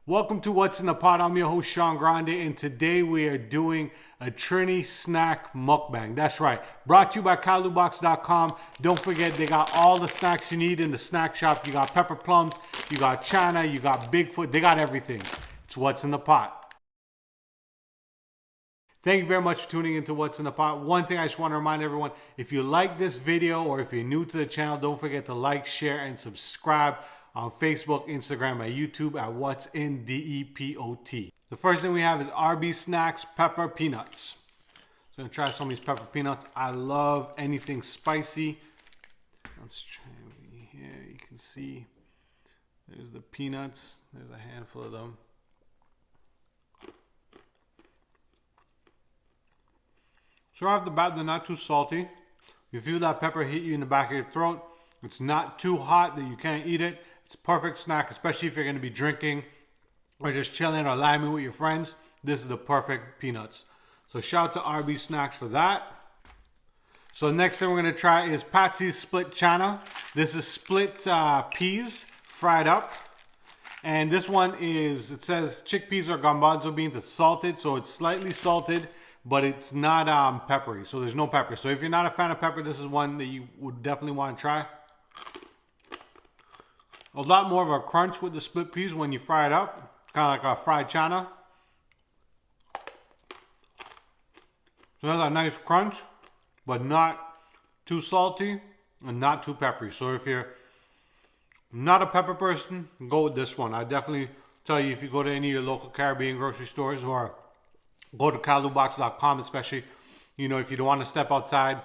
Welcome to What's in the Pot. I'm your host, Sean Grande, and today we are doing a Trini snack mukbang. That's right. Brought to you by CallalooBox.com. Don't forget, they got all the snacks you need in the snack shop. You got pepper plums, you got China, you got Bigfoot. They got everything. It's What's in the Pot. Thank you very much for tuning into What's in the Pot. One thing I just want to remind everyone, if you like this video or if you're new to the channel, don't forget to like, share, and subscribe on Facebook, Instagram, and YouTube at What's in DEPOT. The first thing we have is RB Snacks Pepper Peanuts. So I'm gonna try some of these pepper peanuts. I love anything spicy. Let's try over here. You can see there's the peanuts. There's a handful of them. So right off the bat, they're not too salty. You feel that pepper hit you in the back of your throat. It's not too hot that you can't eat it. It's a perfect snack, especially if you're going to be drinking or just chilling or liming with your friends. This is the perfect peanuts. So shout out to RB Snacks for that. So the next thing we're going to try is Patsy's Split Chana. This is split peas fried up. And this one is, it says chickpeas or garbanzo beans. It's salted, so it's slightly salted, but it's not peppery. So there's no pepper. So if you're not a fan of pepper, this is one that you would definitely want to try. A lot more of a crunch with the split peas when you fry it up. It's kind of like a fried chana. So it has a nice crunch, but not too salty and not too peppery. So if you're not a pepper person, go with this one. I definitely tell you, if you go to any of your local Caribbean grocery stores or go to CallalooBox.com, especially, you know, if you don't want to step outside,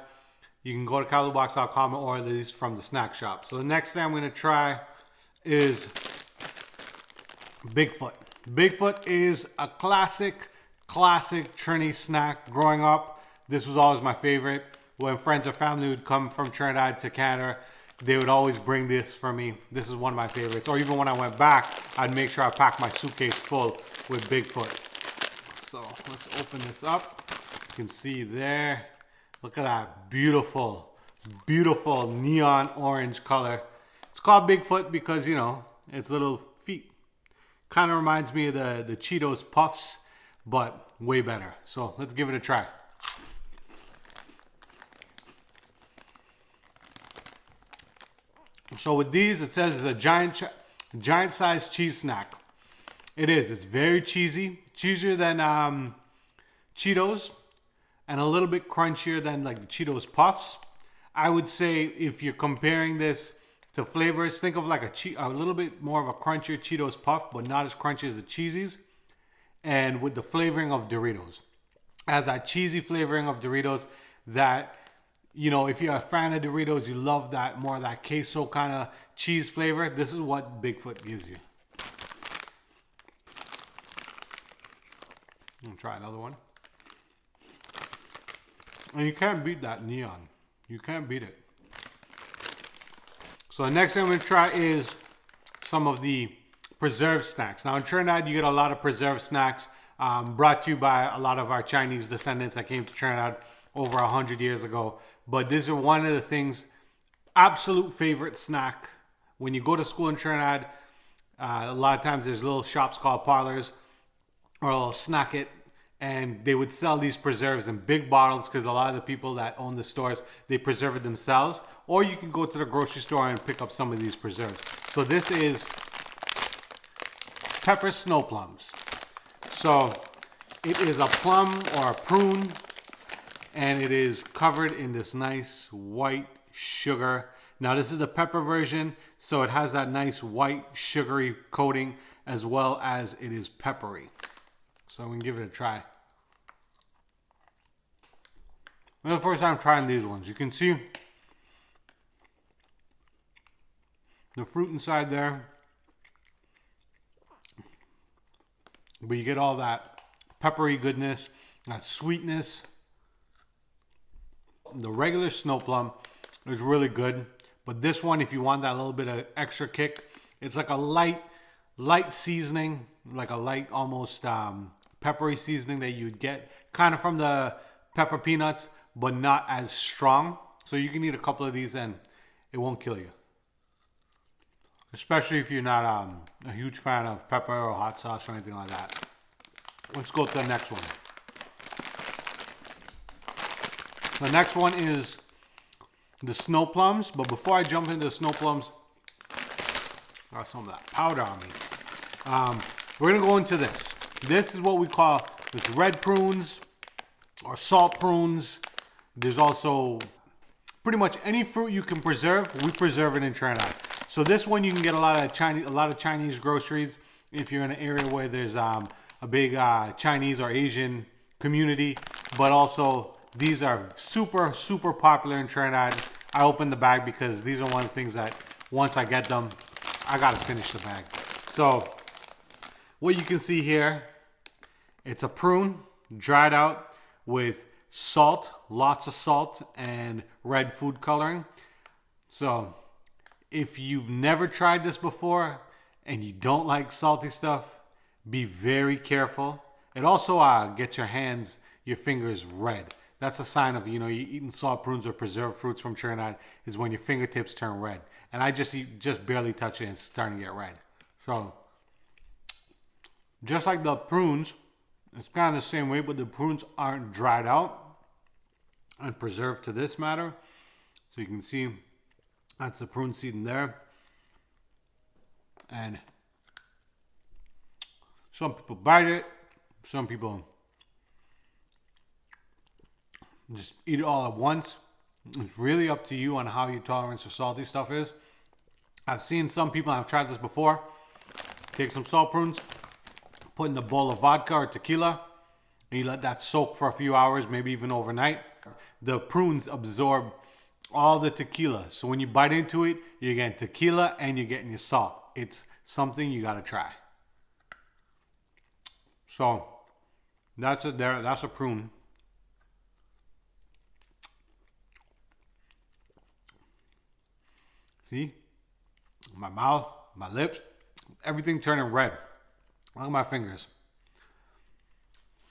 you can go to CallalooBox.com and order these from the snack shop. So the next thing I'm going to try is Bigfoot. Bigfoot is a classic Trini snack. Growing up, this was always my favorite. When friends or family would come from Trinidad to Canada, they would always bring this for me. This is one of my favorites. Or even when I went back, I'd make sure I packed my suitcase full with Bigfoot. So let's open this up. You can see there. Look at that beautiful neon orange color. It's called Bigfoot because, you know, its little feet. Kind of reminds me of the Cheetos Puffs, but way better. So let's give it a try. So with these, it says it's a giant sized cheese snack. It is. It's very cheesy. Cheesier than Cheetos. And a little bit crunchier than like the Cheetos Puffs. I would say if you're comparing this to flavors, think of like a little bit more of a crunchier Cheetos Puff, but not as crunchy as the Cheesies. And with the flavoring of Doritos. As that cheesy flavoring of Doritos that, you know, if you're a fan of Doritos, you love that more of that queso kind of cheese flavor. This is what Bigfoot gives you. I'm gonna try another one. And you can't beat that neon. You can't beat it. So the next thing I'm going to try is some of the preserved snacks. Now in Trinidad, you get a lot of preserved snacks brought to you by a lot of our Chinese descendants that came to Trinidad over 100 years ago. But these are one of the things, absolute favorite snack. When you go to school in Trinidad, a lot of times there's little shops called parlors or a little snack it. And they would sell these preserves in big bottles because a lot of the people that own the stores, they preserve it themselves. Or you can go to the grocery store and pick up some of these preserves. So this is pepper snow plums. So it is a plum or a prune. And it is covered in this nice white sugar. Now this is the pepper version. So it has that nice white sugary coating as well as it is peppery. So I'm going to give it a try. This is the first time trying these ones. You can see the fruit inside there. But you get all that peppery goodness, that sweetness. The regular snow plum is really good. But this one, if you want that little bit of extra kick, it's like a light seasoning. Like a light, almost peppery seasoning that you'd get kind of from the pepper peanuts, but not as strong. So you can eat a couple of these and it won't kill you. especially if you're not a huge fan of pepper or hot sauce or anything like that. Let's go to the next one. The next one is the snow plums, but before I jump into the snow plums, I got some of that powder on me. We're gonna go into this. This is what we call it's red prunes or salt prunes. There's also pretty much any fruit you can preserve. We preserve it in Trinidad. So this one you can get a lot of Chinese groceries if you're in an area where there's a big Chinese or Asian community. But also these are super popular in Trinidad. I opened the bag because these are one of the things that once I get them, I gotta finish the bag. So what you can see here, it's a prune dried out with salt, lots of salt and red food coloring. So if you've never tried this before and you don't like salty stuff, be very careful. It also gets your fingers red. That's a sign of, you're eating salt prunes or preserved fruits from Trinidad is when your fingertips turn red. And I just barely touch it and it's starting to get red. So just like the prunes, it's kind of the same way, but the prunes aren't dried out and preserved to this matter. So you can see that's the prune seed in there. And some people bite it. Some people just eat it all at once. It's really up to you on how your tolerance for salty stuff is. I've seen some people, I've tried this before, take some salt prunes, put in a bowl of vodka or tequila, and you let that soak for a few hours, maybe even overnight. The prunes absorb all the tequila. So when you bite into it, you're getting tequila and you're getting your salt. It's something you gotta try. So that's a prune. See? My mouth, my lips, everything turning red. Look at my fingers.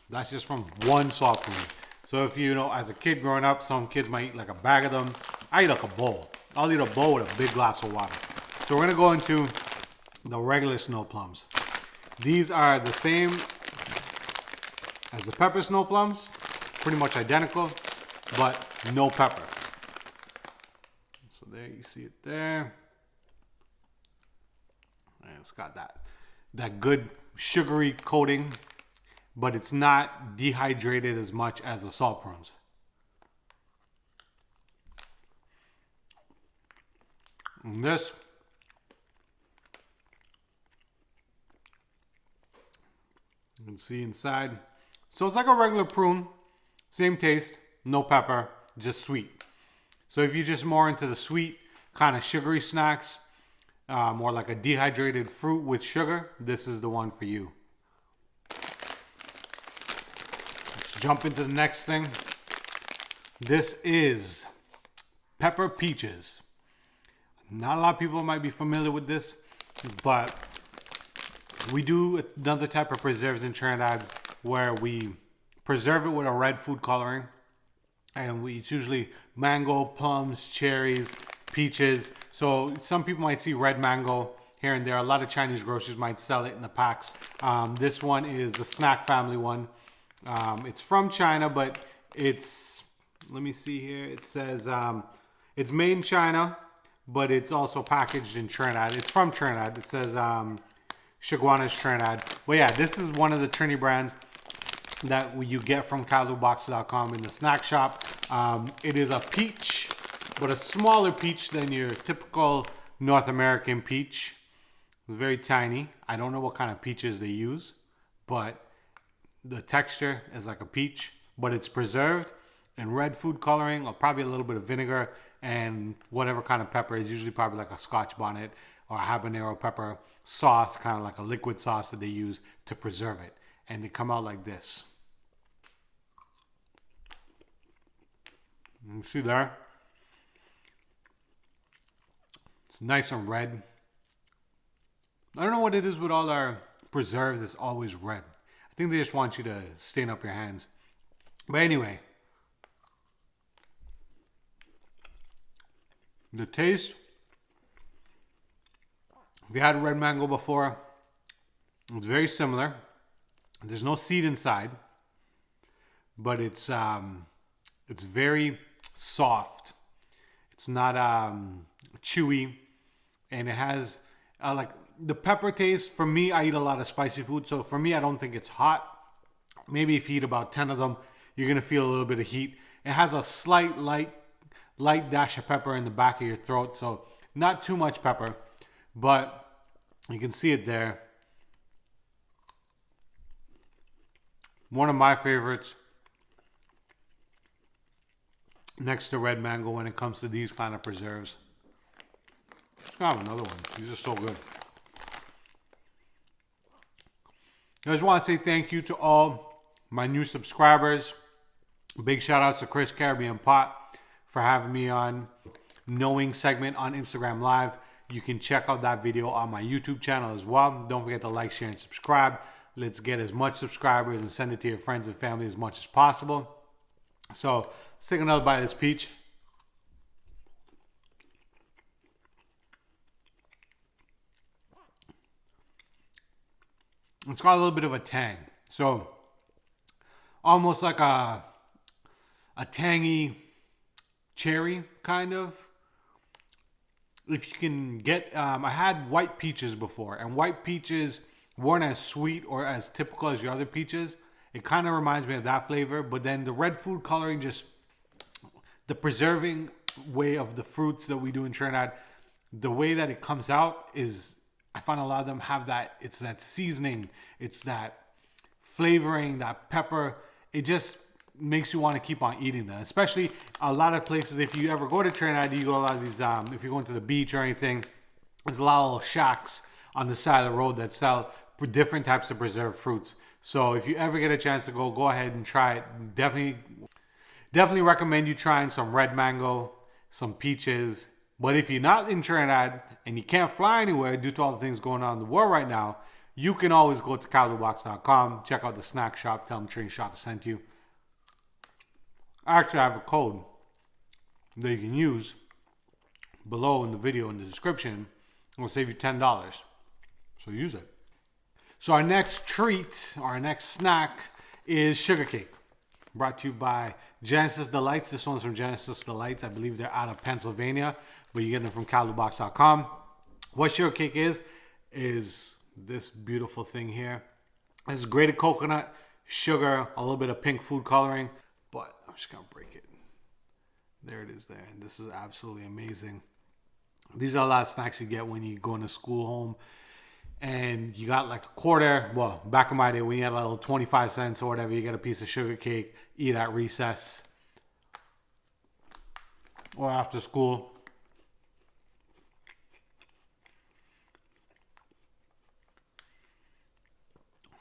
That's just from one salt prune. So if as a kid growing up, some kids might eat like a bag of them. I eat like a bowl. I'll eat a bowl with a big glass of water. So we're gonna go into the regular snow plums. These are the same as the pepper snow plums, pretty much identical, but no pepper. So there you see it there. And it's got that good sugary coating, but it's not dehydrated as much as the salt prunes. And this, you can see inside. So it's like a regular prune, same taste, no pepper, just sweet. So if you're just more into the sweet, kind of sugary snacks, more like a dehydrated fruit with sugar, this is the one for you. Let's jump into the next thing. This is pepper peaches. Not a lot of people might be familiar with this, but we do another type of preserves in Trinidad where we preserve it with a red food coloring. And it's usually mango, plums, cherries, peaches. So some people might see red mango here and there. A lot of Chinese groceries might sell it in the packs. This one is a snack family one. It's from China, but it's, let me see here. It says it's made in China, but it's also packaged in Trinidad. It's from Trinidad. It says Shiguana's Trinidad. But yeah, this is one of the Trini brands that you get from CallalooBox.com in the snack shop. It is a peach, but a smaller peach than your typical North American peach. It's very tiny. I don't know what kind of peaches they use, but the texture is like a peach, but it's preserved in red food coloring or probably a little bit of vinegar and whatever kind of pepper is usually probably like a Scotch bonnet or a habanero pepper sauce, kind of like a liquid sauce that they use to preserve it. And they come out like this. You see there? It's nice and red. I don't know what it is with all our preserves. It's always red. I think they just want you to stain up your hands. But anyway, the taste If you had red mango before, it's very similar. There's no seed inside, but it's very soft. It's not chewy, and it has like the pepper taste. For me, I eat a lot of spicy food, so for me, I don't think it's hot. Maybe if you eat about 10 of them, you're gonna feel a little bit of heat. It has a slight light dash of pepper in the back of your throat, so not too much pepper, but you can see it there. One of my favorites next to red mango when it comes to these kind of preserves. Let's have another one. These are so good. I just want to say thank you to all my new subscribers. Big shout outs to Chris Caribbean Pot for having me on Knowing segment on Instagram Live. You can check out that video on my YouTube channel as well. Don't forget to like, share, and subscribe. Let's get as much subscribers and send it to your friends and family as much as possible. So let's take another bite of this peach. It's got a little bit of a tang. So almost like a tangy cherry kind of. If you can get, I had white peaches before, and white peaches weren't as sweet or as typical as your other peaches. It kind of reminds me of that flavor, but then the red food coloring, just the preserving way of the fruits that we do in Trinidad, the way that it comes out is, I find a lot of them have that, it's that seasoning, it's that flavoring, that pepper. It just makes you want to keep on eating them. Especially a lot of places, if you ever go to Trinidad, you go to a lot of these, if you're going to the beach or anything, there's a lot of little shacks on the side of the road that sell different types of preserved fruits. So if you ever get a chance to go ahead and try it. Definitely recommend you trying some red mango, some peaches. But if you're not in Trinidad and you can't fly anywhere due to all the things going on in the world right now, you can always go to CallalooBox.com, check out the snack shop, tell them Trini Shot sent you. Actually, I have a code that you can use below in the video in the description. It will save you $10. So use it. So our next treat, our next snack is sugar cake. Brought to you by Genesis Delights. This one's from Genesis Delights. I believe they're out of Pennsylvania, but you get them from CallalooBox.com. What sugar cake is this beautiful thing here. This is grated coconut, sugar, a little bit of pink food coloring, but I'm just gonna break it. There it is there. And this is absolutely amazing. These are a lot of snacks you get when you go into school home and you got like a quarter. Well, back in my day when you had a little 25 cents or whatever, you get a piece of sugar cake, eat at recess or after school.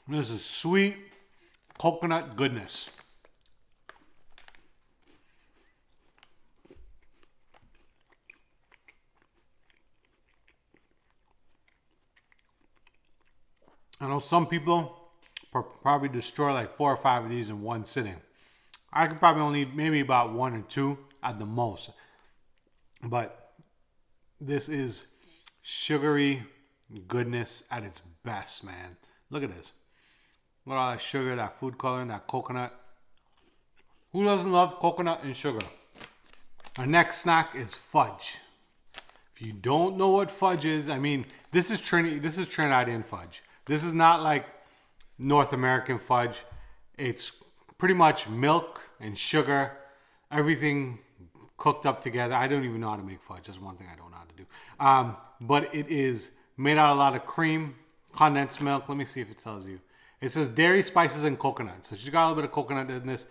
This is sweet coconut goodness. I know some people probably destroy like 4 or 5 of these in one sitting. I could probably only eat maybe about 1 or 2 at the most. But this is sugary goodness at its best, man. Look at this. Look at all that sugar, that food coloring, that coconut. Who doesn't love coconut and sugar? Our next snack is fudge. If you don't know what fudge is, I mean, this is Trinidadian fudge. This is not like North American fudge. It's pretty much milk and sugar, everything cooked up together. I don't even know how to make fudge. That's one thing I don't know how to do. But it is made out of a lot of cream, condensed milk. Let me see if it tells you. It says dairy, spices, and coconut. So she's got a little bit of coconut in this,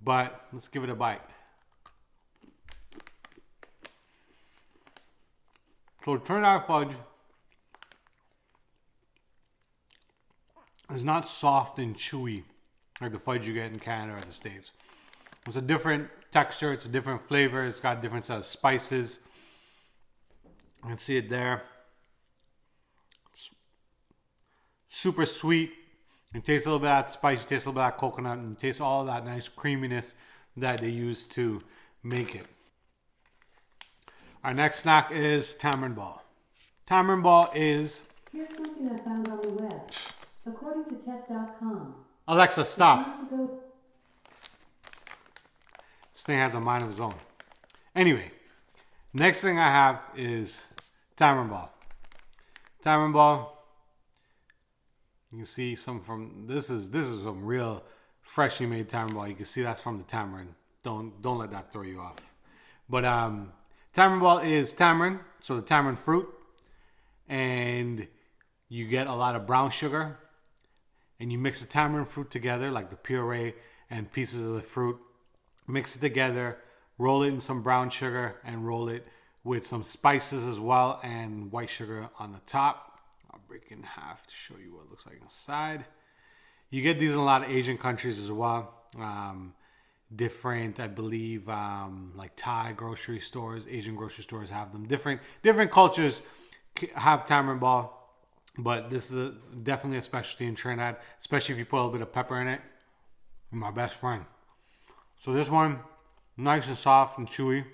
but let's give it a bite. So Trinidad fudge is not soft and chewy like the fudge you get in Canada or the States. It's a different texture. It's a different flavor. It's got different set of spices. You can see it there. It's super sweet. It tastes a little bit of that spice. It tastes a little bit of that coconut. And it tastes all of that nice creaminess that they use to make it. Our next snack is Tamarind Ball. Tamarind Ball is... Here's something I found on the web. According to test.com. Alexa, stop. Go... This thing has a mind of its own. Anyway, next thing I have is Tamarind Ball. Tamarind Ball. You can see some from... This is some real freshly made tamarind ball. You can see that's from the tamarind. Don't let that throw you off. But tamarind ball is tamarind, so the tamarind fruit, and you get a lot of brown sugar, and you mix the tamarind fruit together, like the puree and pieces of the fruit. Mix it together, roll it in some brown sugar, and roll it with some spices as well, and white sugar on the top. I'll break it in half to show you what it looks like inside. You get these in a lot of Asian countries as well. Different, I believe, like Thai grocery stores, Asian grocery stores have them. Different cultures have tamarind ball, but this is definitely a specialty in Trinidad, especially if you put a little bit of pepper in it. My best friend. So this one, nice and soft and chewy.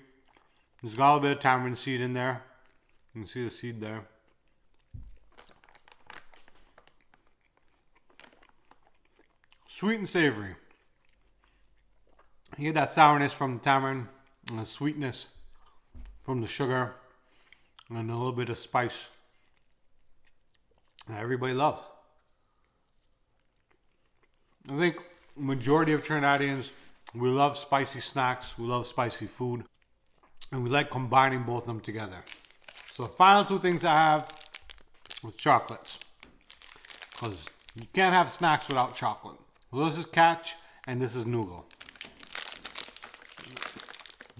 It's got a little bit of tamarind seed in there. You can see the seed there. Sweet and savory. You get that sourness from the tamarind and the sweetness from the sugar and a little bit of spice that everybody loves. I think majority of Trinidadians, we love spicy snacks, we love spicy food, and we like combining both of them together. So the final two things I have was chocolates, because you can't have snacks without chocolate. So this is Catch and this is Nougat.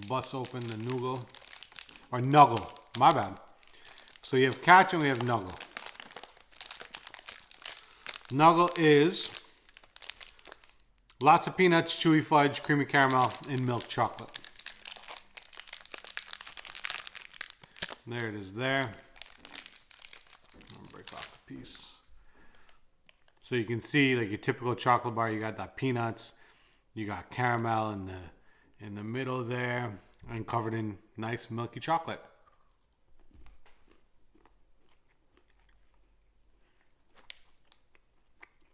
Bust open the Nougat, or Nuggle, my bad. So you have Catch and we have Nuggle. Nuggle is lots of peanuts, chewy fudge, creamy caramel, and milk chocolate. There it is there. I'll break off the piece. So you can see, like your typical chocolate bar, you got that peanuts, you got caramel in the middle there, and covered in nice milky chocolate.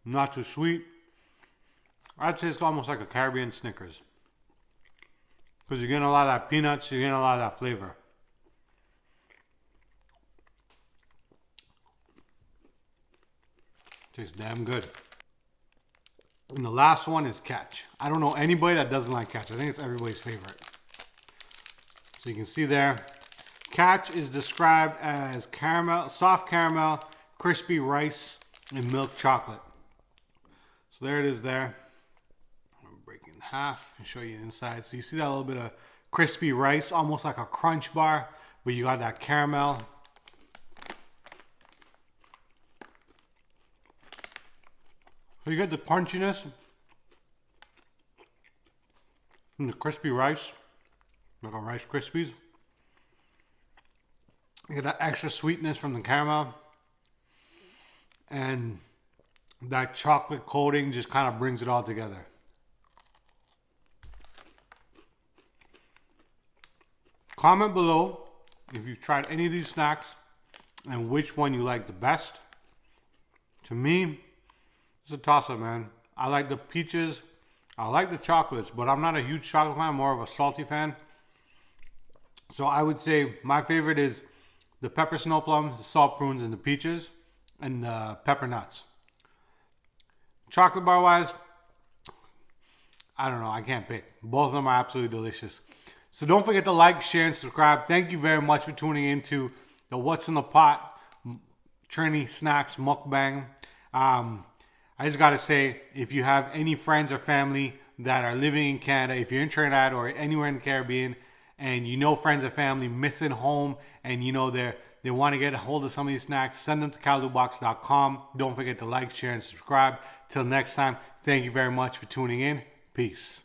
Not too sweet. I'd say it's almost like a Caribbean Snickers, because you're getting a lot of that peanuts, you're getting a lot of that flavor. Tastes damn good. And the last one is Catch. I don't know anybody that doesn't like Catch. I think it's everybody's favorite. So you can see there, Catch is described as caramel, soft caramel, crispy rice, and milk chocolate. So there it is there. I'm gonna break it in half and show you the inside. So you see that little bit of crispy rice, almost like a crunch bar, but you got that caramel. So you get the crunchiness from the crispy rice, like a Rice Krispies. You get that extra sweetness from the caramel. And that chocolate coating just kind of brings it all together. Comment below if you've tried any of these snacks and which one you like the best. To me, it's a toss-up, man. I like the peaches. I like the chocolates, but I'm not a huge chocolate fan. I'm more of a salty fan. So I would say my favorite is the pepper snow plums, the salt prunes, and the peaches, and the pepper nuts. Chocolate bar wise, I don't know. I can't pick. Both of them are absolutely delicious. So don't forget to like, share, and subscribe. Thank you very much for tuning into the What's in the Pot Trini Snacks Mukbang. I just got to say, if you have any friends or family that are living in Canada, if you're in Trinidad or anywhere in the Caribbean, and you know friends or family missing home, and you know they want to get a hold of some of these snacks, send them to callaloobox.com. Don't forget to like, share, and subscribe. Till next time, thank you very much for tuning in. Peace.